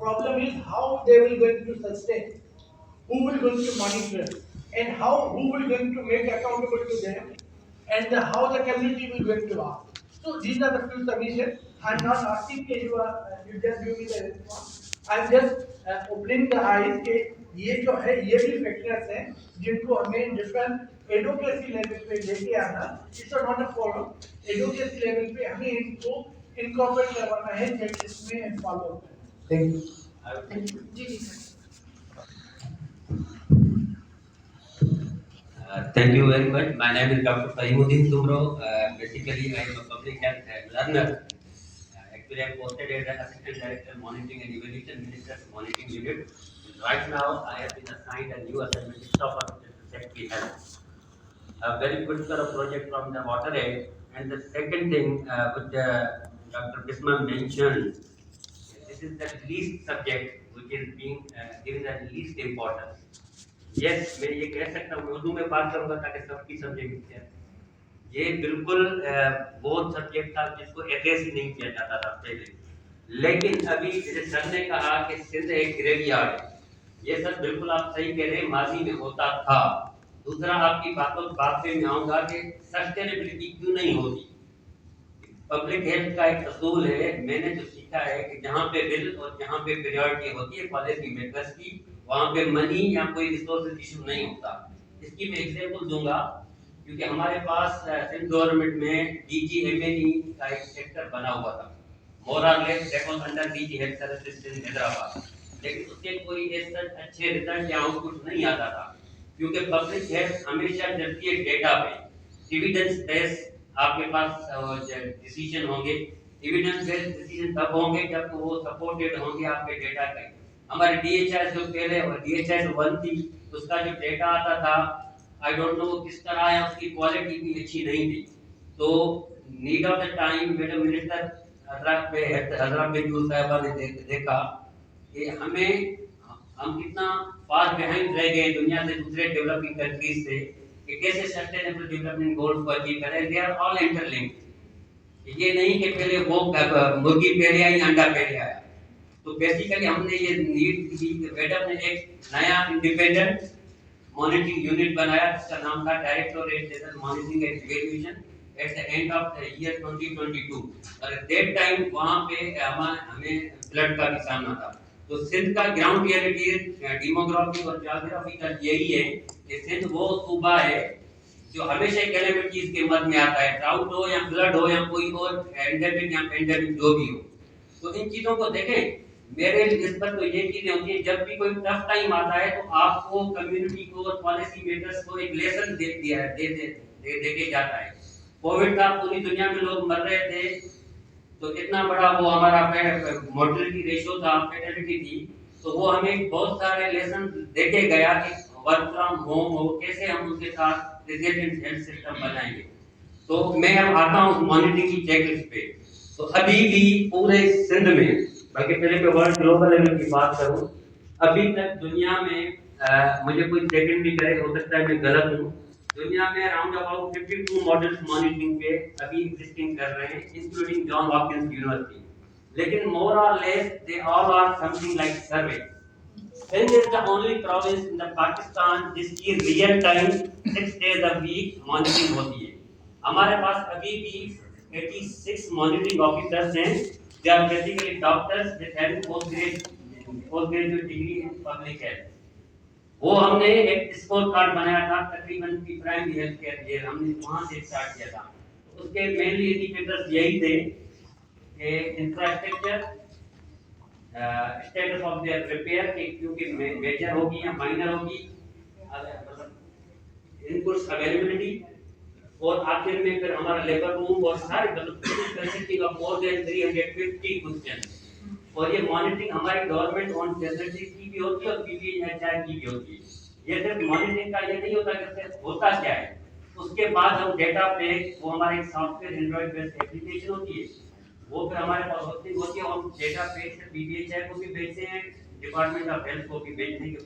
Problem is how they will going to sustain, who will going to monitor, and how who will going to make accountable to them, and how the community will going to ask. So these are the few submissions. I'm not asking that you just give me the response. I'm just opening the eyes कि ये जो है ये भी factors हैं जिनको हमें different advocacy level पे लेके आना, it's not a problem. Advocacy level पे हमें इनको इनकॉर्पोरेट करवाना है चेकलिस्ट में एंड फॉलो करना। Thank you. जी जी sir. Thank you very much. My name is Dr. Fahimuddin Tumro. Basically, I am a public health learner. Actually, I am posted as an Assistant Director Monitoring and Evaluation Minister's Monitoring Unit. Right now, I have been assigned a new assignment in Staff Officer Secretary Health. A very good sort of project from the Water Aid. And the second thing, which Dr. Bisman mentioned, this is the least subject which is being given the least importance. Yes मैं ये कह सकता हूँ, उर्दू में बात करूंगा ताकि सबकी समझे मिल ये बिल्कुल बहुत सब्जेक्ट था जिसको एड्रेस ही नहीं किया जाता था पहले, लेकिन अभी जैसे सर ने कहा कि सिंध एक ग्रेवयार्ड है, ये सर बिल्कुल आप सही कह रहे हैं, माजी में होता था। दूसरा आपकी बात पे मैं आऊंगा कि सस्टेनेबिलिटी क्यों नहीं होती। पब्लिक हेल्थ का एक असूल है, मैंने जो सीखा है कि जहाँ पे बिल और जहाँ पे प्रायोरिटी होती है पॉलिसी मेकर्स की, वहाँ पे मनी या कोई रिसोर्सेज इशू नहीं होता। इसकी मैं एग्जांपल दूंगा, क्योंकि हमारे पास सिंध गवर्नमेंट में DGMNE का एक सेक्टर बना हुआ था, मोर और less that was under DG health services in Hyderabad, लेकिन उसके कोई ऐसे अच्छे रिजल्ट या आउटपुट नहीं आता था, क्योंकि पब्लिक हेल्थ हमेशा चलती है डेटा पे, एविडेंस बेस्ड आपके पास डिसीजन होंगे। एविडेंस बेस्ड डिसीजन तब होंगे जब वो सपोर्टेड होंगे आपके डेटा पे। हमारे DHS जो पहले और DHS 1 थी, उसका जो डेटा आता था आई डोंट नो किस तरह है, उसकी क्वालिटी भी अच्छी नहीं थी। तो need of the time madam minister हजरत बेजूर साहिबा ने देखा कि हम कितना फार बिहाइंड रह गए दुनिया से, दूसरे डेवलपिंग कंट्रीज से, कि कैसे सस्टेनेबल डेवलपमेंट गोल्स को अचीव करें। They are all interlinked. ये नहीं कि पहले वो मुर्गी पहले आई अंडा पहले आया। तो बेसिकली हमने ये नीड की, मैडम ने एक नया इंडिपेंडेंट मॉनिटरिंग यूनिट बनाया जिसका नाम था directorate general monitoring and evaluation at the end of the year 2022। और एट दैट टाइम वहां पे हमें फ्लड का भी सामना था। तो सिंध का ग्राउंड रियलिटी डेमोग्राफी और ज्योग्राफी का यही है कि सिंध वो सूबा है जो हमेशा कैलेमिटीज के मध्य में आता है, ड्राउट हो या फ्लड हो या कोई और एंडेमिक या पेंडेमिक जो भी हो। तो इन चीजों को देखें, मेरे निस्बत तो ये चीजें होती है, जब भी कोई टफ टाइम आता है तो आपको कम्युनिटी को और पॉलिसी मेकर्स को एक लेसन दे दिया है, दे के जाता है। कोविड का पूरी दुनिया में लोग मर रहे थे, तो इतना बड़ा वो हमारा मोर्टेलिटी रेशियो था, फैटेलिटी थी, तो वो हमें बहुत सारे लेसन देके गया कि वर्क फ्रॉम होम हो, कैसे हम उनके साथ रेजिलिएंट हेल्थ सिस्टम बनाएंगे। तो मैं अब आता हूँ मॉनिटरिंग की चेकलिस्ट पे। तो अभी भी पूरे सिंध में, बाकी पहले पे वर्ल्ड ग्लोबल लेवल की बात करूं, अभी तक दुनिया में मुझे कोई सेकंड भी करे, हो सकता है मैं गलत हूं, दुनिया में अराउंड अबाउट 52 मॉडल्स मॉनिटरिंग पे अभी एग्जिस्टिंग कर रहे हैं, इंक्लूडिंग जॉन हॉपकिंस यूनिवर्सिटी। लेकिन मोर और less they all are something like survey. Sindh is the only province in the Pakistan जिसकी real time 6 days a week monitoring होती है। हमारे पास अभी भी 86 मॉनिटरिंग ऑफिसर्स हैं, they are basically doctors with having postgraduate degree in public health। वो हमने एक स्कोर कार्ड बनाया था तकरीबन की प्राइमरी हेल्थ केयर ये हमने वहां से स्टार्ट किया था। उसके मेनली इंडिकेटर्स यही थे कि infrastructure, status of their repair, क्योंकि मेजर होगी या माइनर होगी, इनपुट्स अवेलेबिलिटी, और आखिर में फिर हमारा लेबर रूम और सारे consisting of more than 350 question. और ये मॉनिटरिंग हमारी गवर्नमेंट ऑन फैसिलिटीज की भी होती है और PPHI की भी होती है। ये सिर्फ मॉनिटरिंग का ये नहीं होता कि होता क्या है, उसके बाद हम डेटा पे वो हमारे एक सॉफ्टवेयर एंड्रॉइड बेस्ड एप्लीकेशन होती है, वो फिर हमारे पास होती है, हम डेटा पे PPHI को भी भेजते हैं, डिपार्टमेंट ऑफ हेल्थ को भी भेजते हैं कि